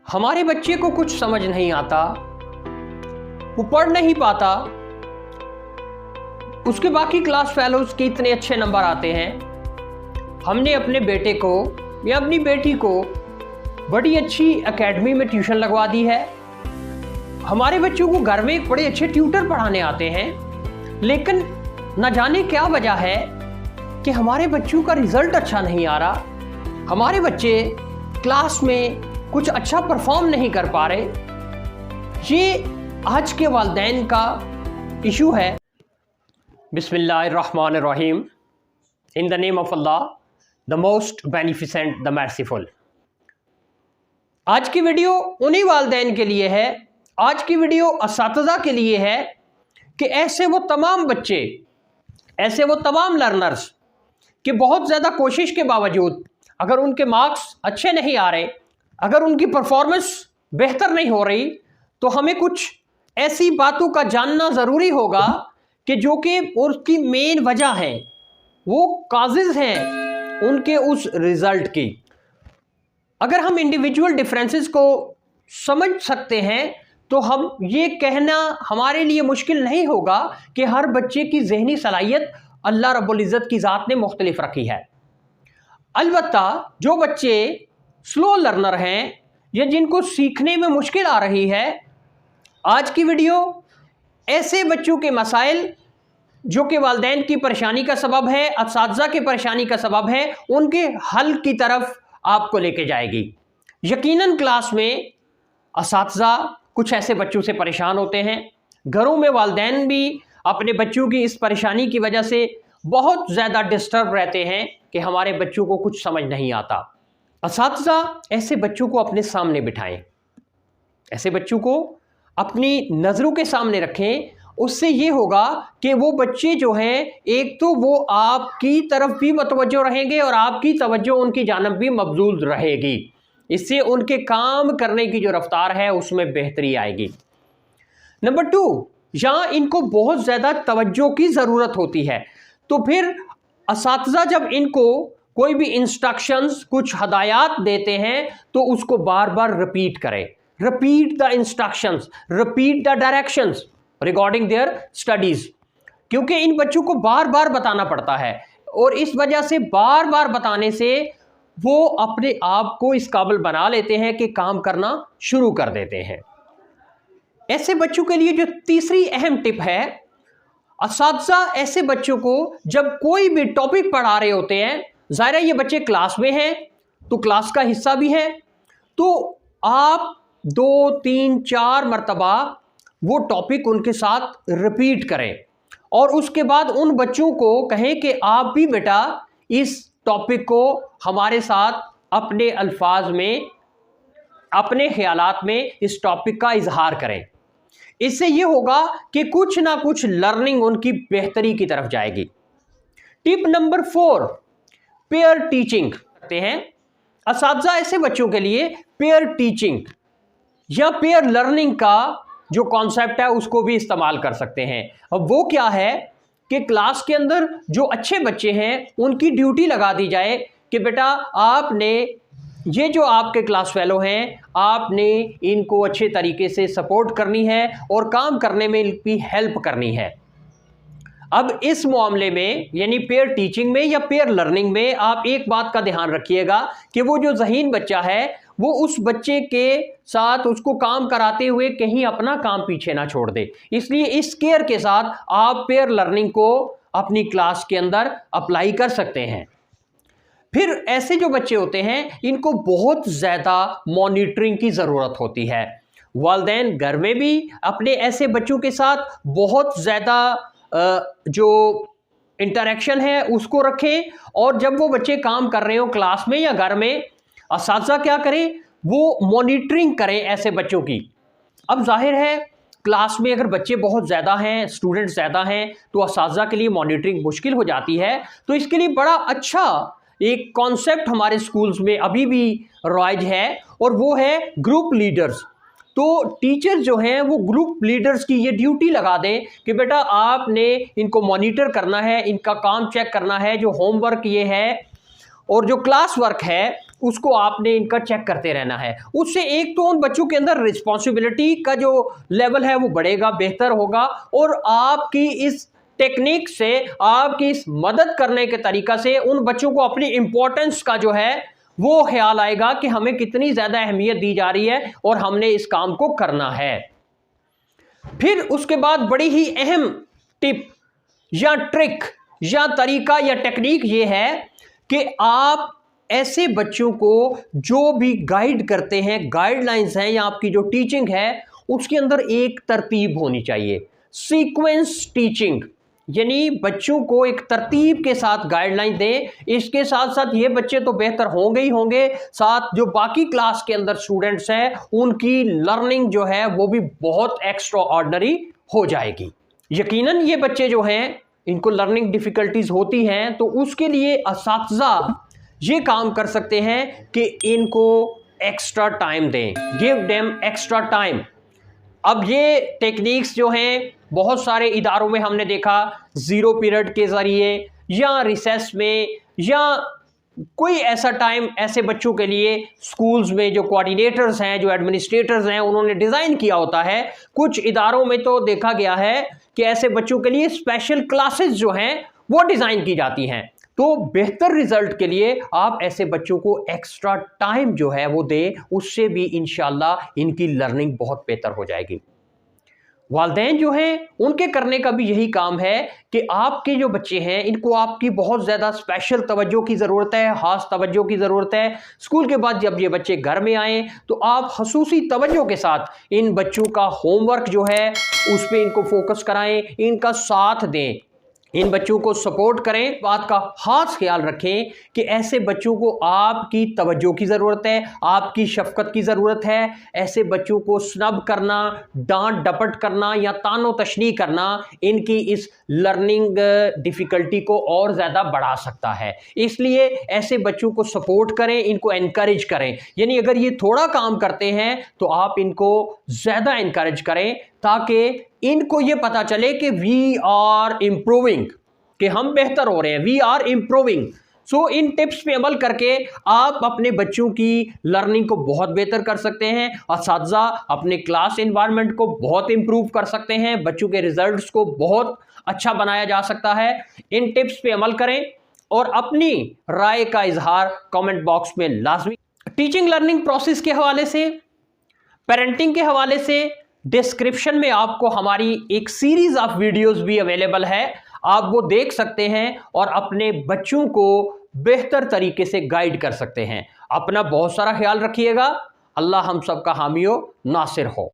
हमारे बच्चे को कुछ समझ नहीं आता, वो पढ़ नहीं पाता, उसके बाकी क्लास फेलोज के इतने अच्छे नंबर आते हैं। हमने अपने बेटे को या अपनी बेटी को बड़ी अच्छी एकेडमी में ट्यूशन लगवा दी है। हमारे बच्चों को घर में एक बड़े अच्छे ट्यूटर पढ़ाने आते हैं, लेकिन न जाने क्या वजह है कि हमारे बच्चों का रिजल्ट अच्छा नहीं आ रहा। हमारे बच्चे क्लास में कुछ अच्छा परफॉर्म नहीं कर पा रहे। ये आज के वालिदैन का इशू है। बिस्मिल्लाहिर्रहमानिर्रहीम। In the name of Allah, the most beneficent, the merciful. आज की वीडियो उन्हीं वालिदैन के लिए है, आज की वीडियो असातिज़ा के लिए है कि ऐसे वो तमाम बच्चे, ऐसे वो तमाम लर्नर्स कि बहुत ज़्यादा कोशिश के बावजूद अगर उनके मार्क्स अच्छे नहीं आ रहे, अगर उनकी परफॉर्मेंस बेहतर नहीं हो रही, तो हमें कुछ ऐसी बातों का जानना ज़रूरी होगा कि जो कि उसकी मेन वजह है, वो काज़िज़ हैं उनके उस रिज़ल्ट की। अगर हम इंडिविजुअल डिफरेंसेस को समझ सकते हैं तो हम ये कहना हमारे लिए मुश्किल नहीं होगा कि हर बच्चे की ज़हनी सलाहियत अल्लाह रब्बुल इज़्ज़त की ज़ात ने मुख्तलिफ रखी है। अलबत्ता जो बच्चे स्लो लर्नर हैं या जिनको सीखने में मुश्किल आ रही है, आज की वीडियो ऐसे बच्चों के मसाइल जो कि वालिदैन की परेशानी का सबब है, असातिज़ा की परेशानी का सबब है, उनके हल की तरफ आपको लेके जाएगी। यकीनन क्लास में असातिज़ा कुछ ऐसे बच्चों से परेशान होते हैं, घरों में वालिदैन भी अपने बच्चों की इस परेशानी की वजह से बहुत ज़्यादा डिस्टर्ब रहते हैं कि हमारे बच्चों को कुछ समझ नहीं आता। असातिज़ा ऐसे बच्चों को अपने सामने बिठाएं, ऐसे बच्चों को अपनी नज़रों के सामने रखें। उससे ये होगा कि वो बच्चे जो हैं, एक तो वो आपकी तरफ भी मतवज्जो रहेंगे और आपकी तवज्जो उनकी जानब भी मबजूल रहेगी। इससे उनके काम करने की जो रफ्तार है उसमें बेहतरी आएगी। नंबर 2, यहाँ इनको बहुत ज़्यादा तवज्जो की ज़रूरत होती है, तो फिर असातिज़ा जब इनको कोई भी इंस्ट्रक्शंस, कुछ हदायत देते हैं तो उसको बार बार रिपीट करें। Repeat the instructions, repeat the directions regarding their studies, क्योंकि इन बच्चों को बार बार बताना पड़ता है और इस वजह से बार बार बताने से वो अपने आप को इस काबिल बना लेते हैं कि काम करना शुरू कर देते हैं। ऐसे बच्चों के लिए जो तीसरी अहम टिप है, असातिज़ा ऐसे बच्चों को जब कोई भी टॉपिक पढ़ा रहे होते हैं, ज़ाहिर है ये बच्चे क्लास में हैं तो क्लास का हिस्सा भी है, तो आप 2, 3, 4 मरतबा वो टॉपिक उनके साथ रिपीट करें और उसके बाद उन बच्चों को कहें कि आप भी बेटा इस टॉपिक को हमारे साथ अपने अल्फाज में, अपने ख्यालात में इस टॉपिक का इजहार करें। इससे ये होगा कि कुछ ना कुछ लर्निंग उनकी बेहतरी की तरफ जाएगी। टिप नंबर 4, पेयर टीचिंग करते हैं। असातिज़ा ऐसे बच्चों के लिए पेयर टीचिंग या पेयर लर्निंग का जो कॉन्सेप्ट है उसको भी इस्तेमाल कर सकते हैं। अब वो क्या है कि क्लास के अंदर जो अच्छे बच्चे हैं उनकी ड्यूटी लगा दी जाए कि बेटा आपने ये जो आपके क्लास फेलो हैं, आपने इनको अच्छे तरीके से सपोर्ट करनी है और काम करने में इनकी हेल्प करनी है। अब इस मामले में यानी पेयर टीचिंग में या पेयर लर्निंग में आप एक बात का ध्यान रखिएगा कि वो जो ज़हीन बच्चा है वो उस बच्चे के साथ उसको काम कराते हुए कहीं अपना काम पीछे ना छोड़ दे। इसलिए इस केयर के साथ आप पेयर लर्निंग को अपनी क्लास के अंदर अप्लाई कर सकते हैं। फिर ऐसे जो बच्चे होते हैं इनको बहुत ज़्यादा मॉनिटरिंग की ज़रूरत होती है। वालिदैन घर में भी अपने ऐसे बच्चों के साथ बहुत ज़्यादा जो इंटरेक्शन है उसको रखें, और जब वो बच्चे काम कर रहे हो क्लास में या घर में, असातिज़ा क्या करें, वो मॉनिटरिंग करें ऐसे बच्चों की। अब जाहिर है क्लास में अगर बच्चे बहुत ज़्यादा हैं, स्टूडेंट्स ज़्यादा हैं, तो असातिज़ा के लिए मॉनिटरिंग मुश्किल हो जाती है। तो इसके लिए बड़ा अच्छा एक कॉन्सेप्ट हमारे स्कूल्स में अभी भी राइज है और वो है ग्रुप लीडर्स। तो टीचर जो हैं वो ग्रुप लीडर्स की ये ड्यूटी लगा दें कि बेटा आपने इनको मॉनिटर करना है, इनका काम चेक करना है, जो होमवर्क ये है और जो क्लास वर्क है उसको आपने इनका चेक करते रहना है। उससे एक तो उन बच्चों के अंदर रिस्पॉन्सिबिलिटी का जो लेवल है वो बढ़ेगा, बेहतर होगा, और आपकी इस टेक्निक से, आपकी इस मदद करने के तरीका से उन बच्चों को अपनी इंपॉर्टेंस का जो है वो ख्याल आएगा कि हमें कितनी ज्यादा अहमियत दी जा रही है और हमने इस काम को करना है। फिर उसके बाद बड़ी ही अहम टिप या ट्रिक या तरीका या टेक्निक ये है कि आप ऐसे बच्चों को जो भी गाइड करते हैं, गाइडलाइंस हैं या आपकी जो टीचिंग है उसके अंदर एक तरतीब होनी चाहिए, सीक्वेंस टीचिंग, यानी बच्चों को एक तरतीब के साथ गाइडलाइन दें। इसके साथ साथ ये बच्चे तो बेहतर होंगे ही होंगे, साथ जो बाकी क्लास के अंदर स्टूडेंट्स हैं उनकी लर्निंग जो है वो भी बहुत एक्स्ट्रा ऑर्डिनरी हो जाएगी। यकीनन ये बच्चे जो हैं इनको लर्निंग डिफिकल्टीज होती हैं, तो उसके लिए असातिज़ा ये काम कर सकते हैं कि इनको एक्स्ट्रा टाइम दें, गिव देम एक्स्ट्रा टाइम। अब ये टेक्निक्स जो हैं बहुत सारे इदारों में हमने देखा, जीरो पीरियड के जरिए या रिसेस में या कोई ऐसा टाइम ऐसे बच्चों के लिए स्कूल्स में जो कोऑर्डिनेटर्स हैं, जो एडमिनिस्ट्रेटर्स हैं, उन्होंने डिज़ाइन किया होता है। कुछ इदारों में तो देखा गया है कि ऐसे बच्चों के लिए स्पेशल क्लासेस जो हैं वो डिज़ाइन की जाती हैं। तो बेहतर रिजल्ट के लिए आप ऐसे बच्चों को एक्स्ट्रा टाइम जो है वो दें, उससे भी इंशाल्लाह इनकी लर्निंग बहुत बेहतर हो जाएगी। वालिदैन जो हैं उनके करने का भी यही काम है कि आपके जो बच्चे हैं इनको आपकी बहुत ज़्यादा स्पेशल तवज्जो की ज़रूरत है, ख़ास तवज्जो की ज़रूरत है। स्कूल के बाद जब ये बच्चे घर में आएँ तो आप खसूसी तवज्जो के साथ इन बच्चों का होमवर्क जो है उस पर इनको फोकस कराएं, इनका साथ दें, इन बच्चों को सपोर्ट करें। बात का खास ख्याल रखें कि ऐसे बच्चों को आपकी तवज्जो की ज़रूरत है, आपकी शफकत की ज़रूरत है। ऐसे बच्चों को स्नब करना, डांट डपट करना या तानो तशनी करना इनकी इस लर्निंग डिफ़िकल्टी को और ज़्यादा बढ़ा सकता है। इसलिए ऐसे बच्चों को सपोर्ट करें, इनको इनकरेज करें। यानी अगर ये थोड़ा काम करते हैं तो आप इनको ज़्यादा इनकरेज करें ताकि इनको ये पता चले कि वी आर इम्प्रूविंग, कि हम बेहतर हो रहे हैं, वी आर इम्प्रूविंग। सो इन टिप्स पे अमल करके आप अपने बच्चों की लर्निंग को बहुत बेहतर कर सकते हैं। असातिज़ा अपने क्लास एनवायरनमेंट को बहुत इम्प्रूव कर सकते हैं, बच्चों के रिजल्ट्स को बहुत अच्छा बनाया जा सकता है। इन टिप्स पे अमल करें और अपनी राय का इजहार कमेंट बॉक्स में लाजमी। टीचिंग लर्निंग प्रोसेस के हवाले से, पेरेंटिंग के हवाले से डिस्क्रिप्शन में आपको हमारी एक सीरीज ऑफ वीडियोस भी अवेलेबल है, आप वो देख सकते हैं और अपने बच्चों को बेहतर तरीके से गाइड कर सकते हैं। अपना बहुत सारा ख्याल रखिएगा। अल्लाह हम सबका हामी हो, नासिर हो।